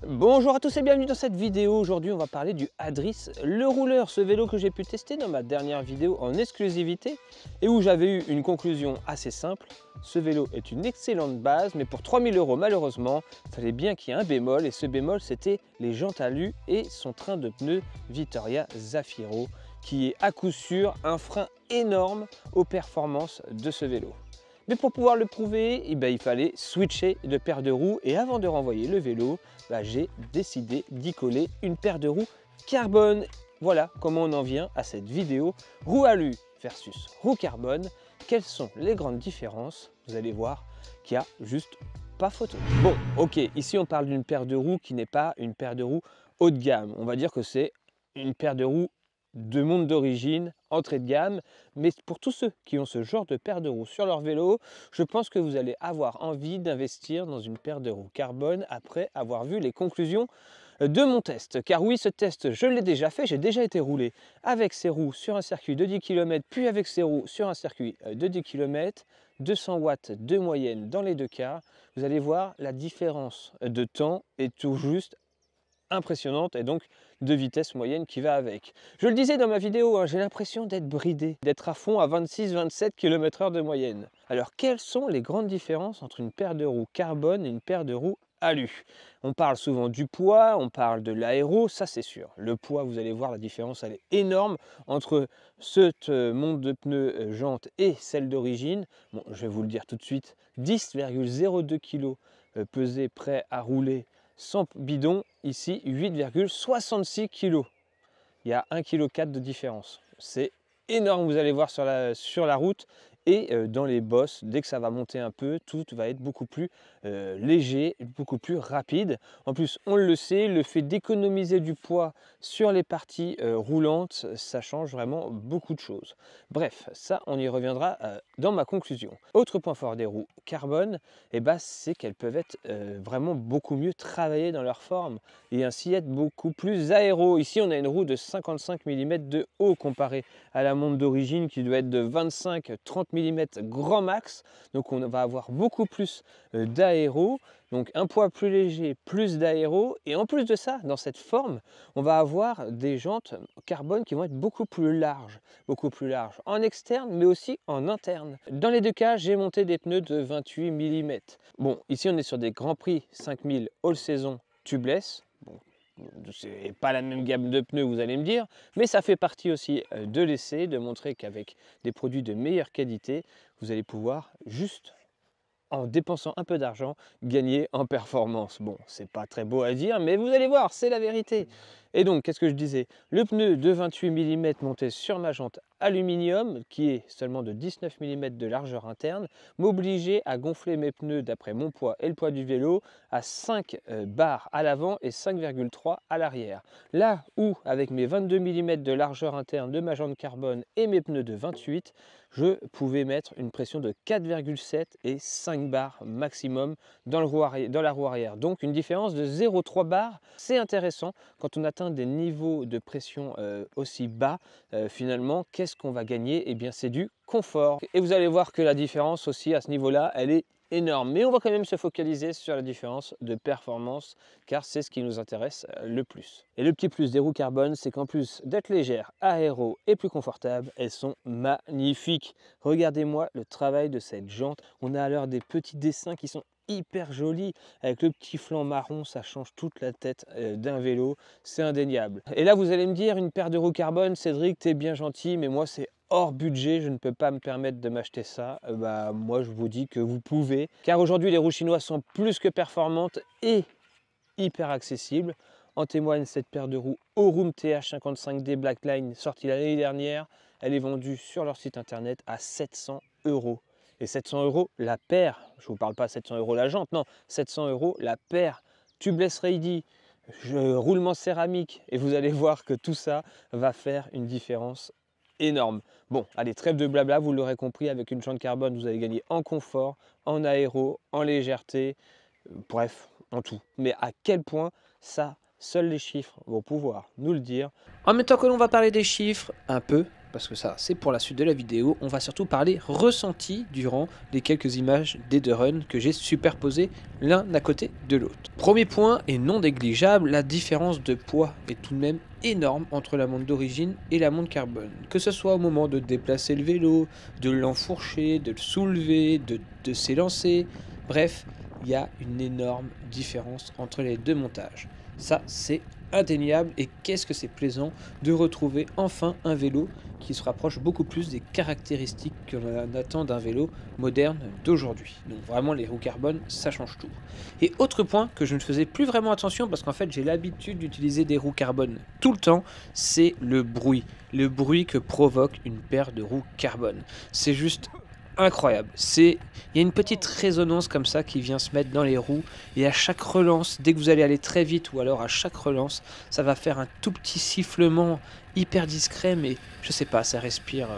Bonjour à tous et bienvenue dans cette vidéo. Aujourd'hui on va parler du Hadris, le rouleur, ce vélo que j'ai pu tester dans ma dernière vidéo en exclusivité et où j'avais eu une conclusion assez simple. Ce vélo est une excellente base, mais pour 3000 € malheureusement, il fallait bien qu'il y ait un bémol, et ce bémol c'était les jantes alu et son train de pneus Vittoria Zafiro, qui est à coup sûr un frein énorme aux performances de ce vélo. Mais pour pouvoir le prouver, il fallait switcher de paire de roues, et avant de renvoyer le vélo, j'ai décidé d'y coller une paire de roues carbone. Voilà comment on en vient à cette vidéo. Roue alu versus roue carbone. Quelles sont les grandes différences? Vous allez voir qu'il n'y a juste pas photo. Bon, ok, ici on parle d'une paire de roues qui n'est pas une paire de roues haut de gamme. On va dire que c'est une paire de roues de monde d'origine, entrée de gamme. Mais pour tous ceux qui ont ce genre de paire de roues sur leur vélo, je pense que vous allez avoir envie d'investir dans une paire de roues carbone après avoir vu les conclusions de mon test. Car oui, ce test, je l'ai déjà fait, j'ai déjà été roulé avec ces roues sur un circuit de 10 km, puis avec ces roues sur un circuit de 10 km, 200 watts de moyenne dans les deux cas. Vous allez voir, la différence de temps est tout juste impressionnante, et donc de vitesse moyenne qui va avec. Je le disais dans ma vidéo, j'ai l'impression d'être bridé, d'être à fond à 26-27 km/h de moyenne. Alors quelles sont les grandes différences entre une paire de roues carbone et une paire de roues alu? On parle souvent du poids, on parle de l'aéro, ça c'est sûr. Le poids, vous allez voir, la différence elle est énorme entre cette monte de pneus jante et celle d'origine. Bon, je vais vous le dire tout de suite, 10,02 kg pesés prêts à rouler sans bidon, ici 8,66 kg. Il y a 1,4 kg de différence. C'est énorme, vous allez voir sur la route. Et dans les bosses, dès que ça va monter un peu, tout va être beaucoup plus léger, beaucoup plus rapide. En plus, on le sait, le fait d'économiser du poids sur les parties roulantes, ça change vraiment beaucoup de choses. Bref, ça, on y reviendra dans ma conclusion. Autre point fort des roues carbone, c'est qu'elles peuvent être vraiment beaucoup mieux travaillées dans leur forme et ainsi être beaucoup plus aéro. Ici, on a une roue de 55 mm de haut comparé à la monte d'origine qui doit être de 25-30 mm grand max. Donc on va avoir beaucoup plus d'aéro, donc un poids plus léger, plus d'aéro, et en plus de ça, dans cette forme, on va avoir des jantes carbone qui vont être beaucoup plus larges en externe mais aussi en interne. Dans les deux cas, j'ai monté des pneus de 28 mm. Bon, ici on est sur des Grands Prix 5000 all saison tubeless. Bon, c'est pas la même gamme de pneus, vous allez me dire, mais ça fait partie aussi de l'essai, de montrer qu'avec des produits de meilleure qualité, vous allez pouvoir juste en dépensant un peu d'argent, gagner en performance. Bon, c'est pas très beau à dire, mais vous allez voir, c'est la vérité. Et donc, qu'est-ce que je disais? Le pneu de 28 mm monté sur ma jante aluminium, qui est seulement de 19 mm de largeur interne, m'obligeait à gonfler mes pneus d'après mon poids et le poids du vélo à 5 bars à l'avant et 5,3 à l'arrière. Là où, avec mes 22 mm de largeur interne de ma jante carbone et mes pneus de 28, je pouvais mettre une pression de 4,7 et 5 bars maximum dans la roue arrière. Donc une différence de 0,3 bars. C'est intéressant quand on atteint des niveaux de pression aussi bas. Finalement, qu'est-ce qu'on va gagner? Eh bien, c'est du confort. Et vous allez voir que la différence aussi à ce niveau-là, elle est énorme. Mais on va quand même se focaliser sur la différence de performance, car c'est ce qui nous intéresse le plus. Et le petit plus des roues carbone, c'est qu'en plus d'être légères, aéro et plus confortables, elles sont magnifiques. Regardez-moi le travail de cette jante. On a alors des petits dessins qui sont hyper jolis, avec le petit flanc marron, ça change toute la tête d'un vélo, c'est indéniable. Et là vous allez me dire, une paire de roues carbone, Cédric, t'es bien gentil, mais moi c'est hors budget, je ne peux pas me permettre de m'acheter ça. Moi je vous dis que vous pouvez, car aujourd'hui les roues chinoises sont plus que performantes et hyper accessibles. En témoigne cette paire de roues Aurum TH55D Blackline sortie l'année dernière. Elle est vendue sur leur site internet à 700 €. Et 700 € la paire, je ne vous parle pas 700 € la jante, non, 700 € la paire. Tubeless ready, roulement céramique, et vous allez voir que tout ça va faire une différence énorme. Bon, allez, trêve de blabla, vous l'aurez compris, avec une jante carbone, vous allez gagner en confort, en aéro, en légèreté, bref, en tout. Mais à quel point ça, seuls les chiffres vont pouvoir nous le dire. En même temps que l'on va parler des chiffres, un peu parce que ça c'est pour la suite de la vidéo, on va surtout parler ressenti durant les quelques images des deux runs que j'ai superposées l'un à côté de l'autre. Premier point et non négligeable, la différence de poids est tout de même énorme entre la montre d'origine et la montre carbone. Que ce soit au moment de déplacer le vélo, de l'enfourcher, de le soulever, de s'élancer, bref, il y a une énorme différence entre les deux montages. Ça, c'est indéniable et qu'est-ce que c'est plaisant de retrouver enfin un vélo qui se rapproche beaucoup plus des caractéristiques que l'on attend d'un vélo moderne d'aujourd'hui. Donc vraiment les roues carbone, ça change tout. Et autre point que je ne faisais plus vraiment attention parce qu'en fait j'ai l'habitude d'utiliser des roues carbone tout le temps, c'est le bruit. Le bruit que provoque une paire de roues carbone. C'est juste incroyable. Il y a une petite résonance comme ça qui vient se mettre dans les roues et à chaque relance, dès que vous allez aller très vite ou alors à chaque relance, ça va faire un tout petit sifflement hyper discret, mais je sais pas, ça respire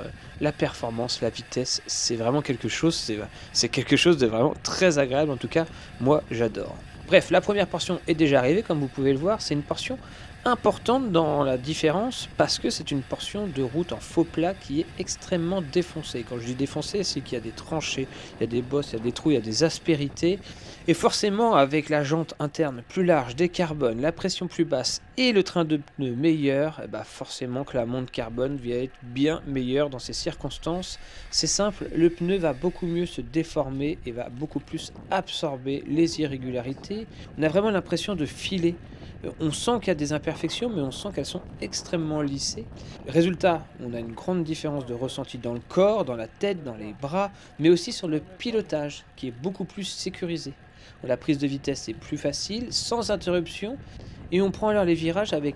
la performance, la vitesse, c'est vraiment quelque chose, c'est quelque chose de vraiment très agréable, en tout cas, moi j'adore. Bref, la première portion est déjà arrivée, comme vous pouvez le voir, c'est une portion importante dans la différence parce que c'est une portion de route en faux plat qui est extrêmement défoncée. Quand je dis défoncée, c'est qu'il y a des tranchées, il y a des bosses, il y a des trous, il y a des aspérités. Et forcément, avec la jante interne plus large, des carbones, la pression plus basse et le train de pneus meilleur, forcément que la montre carbone va être bien meilleure dans ces circonstances. C'est simple, le pneu va beaucoup mieux se déformer et va beaucoup plus absorber les irrégularités. On a vraiment l'impression de filer. On sent qu'il y a des imperfections, mais on sent qu'elles sont extrêmement lissées. Résultat, on a une grande différence de ressenti dans le corps, dans la tête, dans les bras, mais aussi sur le pilotage, qui est beaucoup plus sécurisé. La prise de vitesse est plus facile, sans interruption, et on prend alors les virages avec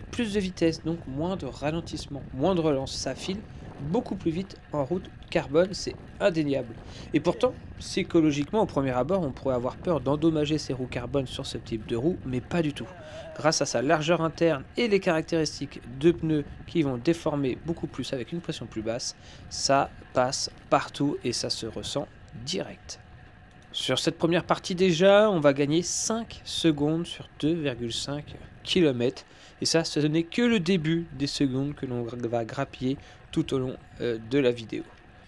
plus de vitesse, donc moins de ralentissement, moins de relance. Ça file beaucoup plus vite en route carbone, c'est indéniable. Et pourtant, psychologiquement, au premier abord, on pourrait avoir peur d'endommager ces roues carbone sur ce type de roue, mais pas du tout. Grâce à sa largeur interne et les caractéristiques de pneus qui vont déformer beaucoup plus avec une pression plus basse, ça passe partout et ça se ressent direct. Sur cette première partie déjà, on va gagner 5 secondes sur 2,5 km. Et ça, ce n'est que le début des secondes que l'on va grappiller tout au long de la vidéo.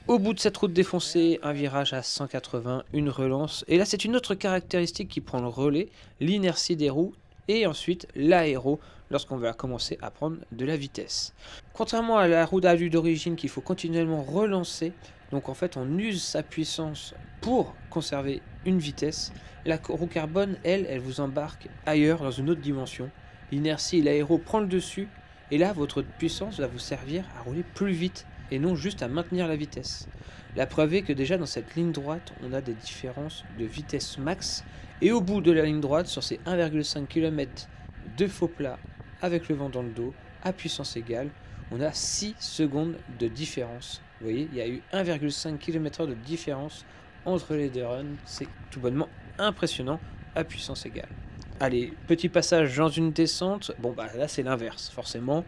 Au bout de cette route défoncée, un virage à 180, une relance. Et là, c'est une autre caractéristique qui prend le relais, l'inertie des roues et ensuite l'aéro lorsqu'on va commencer à prendre de la vitesse. Contrairement à la roue d'alu d'origine qu'il faut continuellement relancer, donc en fait on use sa puissance pour conserver une vitesse, la roue carbone, elle vous embarque ailleurs dans une autre dimension. L'inertie et l'aéro prend le dessus et là votre puissance va vous servir à rouler plus vite et non juste à maintenir la vitesse. La preuve est que déjà dans cette ligne droite, on a des différences de vitesse max et au bout de la ligne droite, sur ces 1,5 km de faux plat avec le vent dans le dos, à puissance égale, on a 6 secondes de différence. Vous voyez, il y a eu 1,5 km/h de différence entre les deux runs, c'est tout bonnement impressionnant à puissance égale. Allez, petit passage dans une descente, bon là c'est l'inverse, forcément.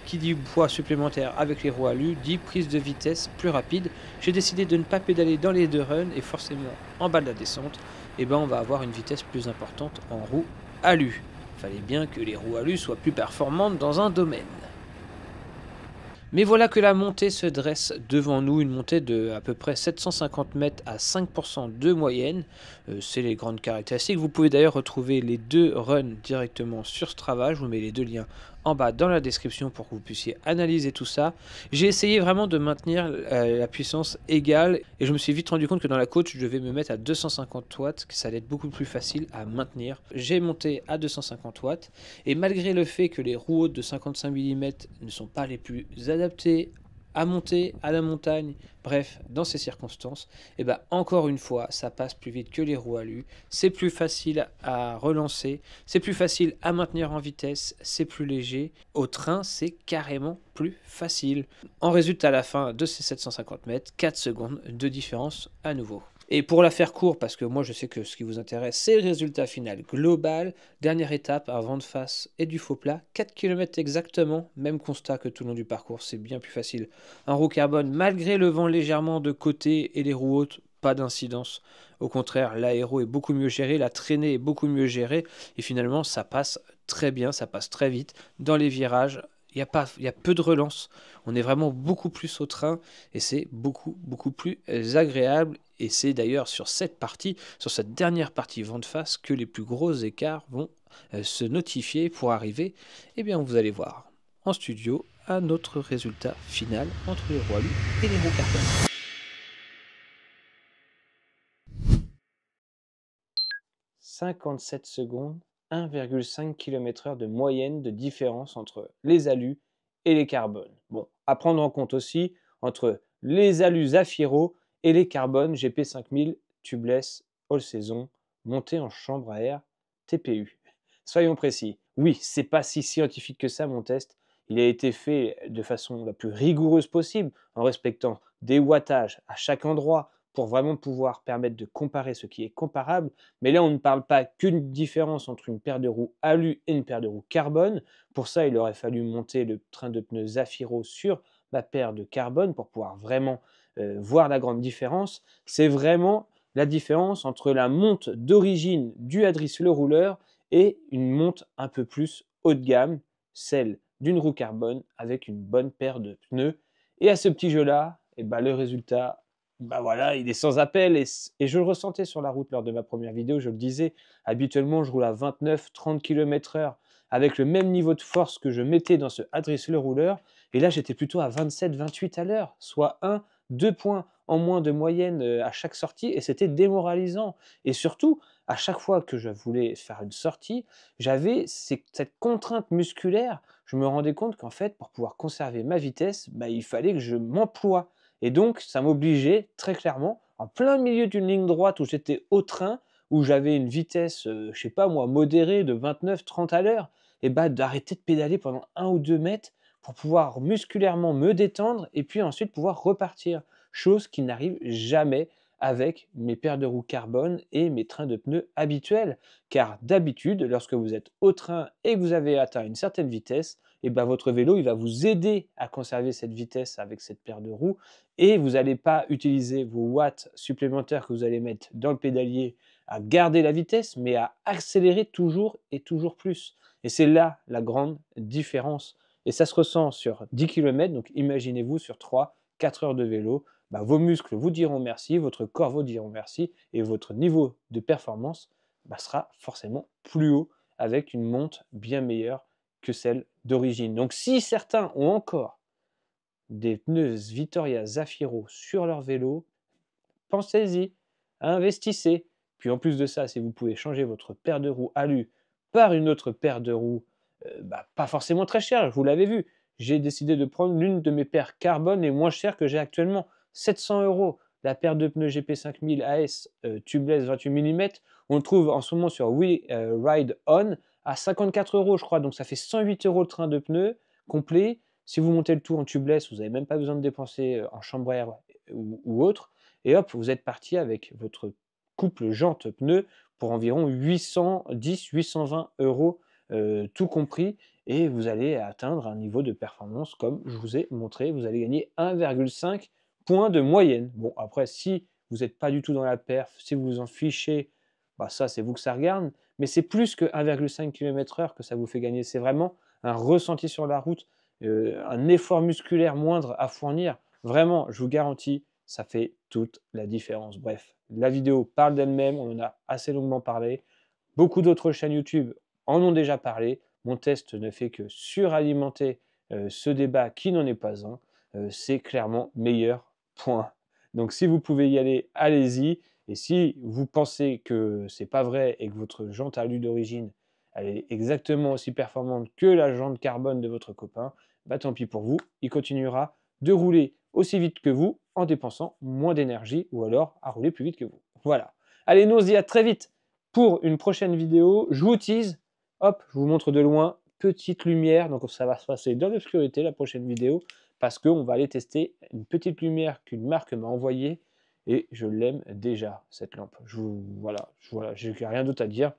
Qui dit poids supplémentaire avec les roues alu, dit prise de vitesse plus rapide. J'ai décidé de ne pas pédaler dans les deux runs et forcément en bas de la descente, on va avoir une vitesse plus importante en roue alu. Fallait bien que les roues alu soient plus performantes dans un domaine. Mais voilà que la montée se dresse devant nous, une montée de à peu près 750 mètres à 5% de moyenne. C'est les grandes caractéristiques. Vous pouvez d'ailleurs retrouver les deux runs directement sur Strava. Je vous mets les deux liens en bas dans la description pour que vous puissiez analyser tout ça. J'ai essayé vraiment de maintenir la puissance égale et je me suis vite rendu compte que dans la côte, je devais me mettre à 250 watts, que ça allait être beaucoup plus facile à maintenir. J'ai monté à 250 watts et malgré le fait que les roues hautes de 55 mm ne sont pas les plus adaptées à monter à la montagne, bref, dans ces circonstances, encore une fois, ça passe plus vite que les roues alu, c'est plus facile à relancer, c'est plus facile à maintenir en vitesse, c'est plus léger. Au train, c'est carrément plus facile. En résulte à la fin de ces 750 mètres, 4 secondes de différence à nouveau. Et pour la faire court, parce que moi je sais que ce qui vous intéresse, c'est le résultat final global. Dernière étape, un vent de face et du faux plat. 4 km exactement, même constat que tout le long du parcours, c'est bien plus facile. En roue carbone, malgré le vent légèrement de côté et les roues hautes, pas d'incidence. Au contraire, l'aéro est beaucoup mieux géré, la traînée est beaucoup mieux gérée. Et finalement, ça passe très bien, ça passe très vite. Dans les virages, il y a peu de relance. On est vraiment beaucoup plus au train et c'est beaucoup plus agréable. Et c'est d'ailleurs sur cette partie, sur cette dernière partie vent de face, que les plus gros écarts vont se notifier pour arriver, eh bien vous allez voir en studio à notre résultat final entre les roues alu et les roues carbone. 57 secondes, 1,5 km/h de moyenne de différence entre les alus et les carbones. Bon, à prendre en compte aussi entre les alus Zafiro et les carbones GP5000 tubeless all saison montés en chambre à air TPU. Soyons précis, oui, c'est pas si scientifique que ça mon test. Il a été fait de façon la plus rigoureuse possible en respectant des wattages à chaque endroit pour vraiment pouvoir permettre de comparer ce qui est comparable. Mais là, on ne parle pas qu'une différence entre une paire de roues alu et une paire de roues carbone. Pour ça, il aurait fallu monter le train de pneus Zafiro sur ma paire de carbone pour pouvoir vraiment voir la grande différence. C'est vraiment la différence entre la monte d'origine du Hadris le rouleur et une monte un peu plus haut de gamme, celle d'une roue carbone avec une bonne paire de pneus. Et à ce petit jeu-là, eh ben, le résultat, bah voilà, il est sans appel et je le ressentais sur la route lors de ma première vidéo, je le disais, habituellement je roule à 29-30 km/h avec le même niveau de force que je mettais dans ce Hadris le rouleur, et là j'étais plutôt à 27-28 à l'heure, soit 1-2 points en moins de moyenne à chaque sortie, et c'était démoralisant. Et surtout, à chaque fois que je voulais faire une sortie, j'avais cette contrainte musculaire. Je me rendais compte qu'en fait, pour pouvoir conserver ma vitesse, bah, il fallait que je m'emploie. Et donc, ça m'obligeait très clairement, en plein milieu d'une ligne droite où j'étais au train, où j'avais une vitesse, je sais pas moi, modérée de 29-30 à l'heure, et bah, d'arrêter de pédaler pendant 1 ou 2 mètres pour pouvoir musculairement me détendre et puis ensuite pouvoir repartir. Chose qui n'arrive jamais avec mes paires de roues carbone et mes trains de pneus habituels. Car d'habitude, lorsque vous êtes au train et que vous avez atteint une certaine vitesse, et ben votre vélo il va vous aider à conserver cette vitesse avec cette paire de roues, et vous n'allez pas utiliser vos watts supplémentaires que vous allez mettre dans le pédalier à garder la vitesse, mais à accélérer toujours et toujours plus. Et c'est là la grande différence. Et ça se ressent sur 10 km, donc imaginez-vous sur 3-4 heures de vélo, bah, vos muscles vous diront merci, votre corps vous diront merci, et votre niveau de performance bah, sera forcément plus haut avec une monte bien meilleure que celle d'origine. Donc si certains ont encore des pneus Vittoria Zafiro sur leur vélo, pensez-y, investissez. Puis en plus de ça, si vous pouvez changer votre paire de roues alu par une autre paire de roues, bah, pas forcément très chère, vous l'avez vu, j'ai décidé de prendre l'une de mes paires carbone les moins chères que j'ai actuellement, 700 €. La paire de pneus GP5000 AS tubeless 28 mm, on le trouve en ce moment sur We Ride On à 54 € je crois, donc ça fait 108 € le train de pneus complet. Si vous montez le tout en tubeless, vous n'avez même pas besoin de dépenser en chambre à air ou autre, et hop, vous êtes parti avec votre couple jante-pneu pour environ 810-820 €, tout compris, et vous allez atteindre un niveau de performance comme je vous ai montré. Vous allez gagner 1,5 point de moyenne. Bon, après, si vous n'êtes pas du tout dans la perf, si vous vous en fichez, bah ça, c'est vous que ça regarde, mais c'est plus que 1,5 km/h que ça vous fait gagner. C'est vraiment un ressenti sur la route, un effort musculaire moindre à fournir. Vraiment, je vous garantis, ça fait toute la différence. Bref, la vidéo parle d'elle-même, on en a assez longuement parlé. Beaucoup d'autres chaînes YouTube en ont déjà parlé. Mon test ne fait que suralimenter ce débat qui n'en est pas un. C'est clairement meilleur, point. Donc si vous pouvez y aller, allez-y. Et si vous pensez que c'est pas vrai et que votre jante alu d'origine elle est exactement aussi performante que la jante carbone de votre copain, bah tant pis pour vous, il continuera de rouler aussi vite que vous en dépensant moins d'énergie ou alors à rouler plus vite que vous. Voilà. Allez, nous on se dit à très vite pour une prochaine vidéo. Je vous tease, hop, je vous montre de loin, petite lumière, donc ça va se passer dans l'obscurité la prochaine vidéo, parce qu'on va aller tester une petite lumière qu'une marque m'a envoyée, et je l'aime déjà, cette lampe. Voilà, j'ai rien d'autre à dire,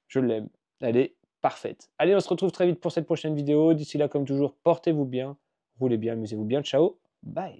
je l'aime, elle est parfaite. Allez, on se retrouve très vite pour cette prochaine vidéo. D'ici là, comme toujours, portez-vous bien, roulez bien, amusez-vous bien, ciao, bye.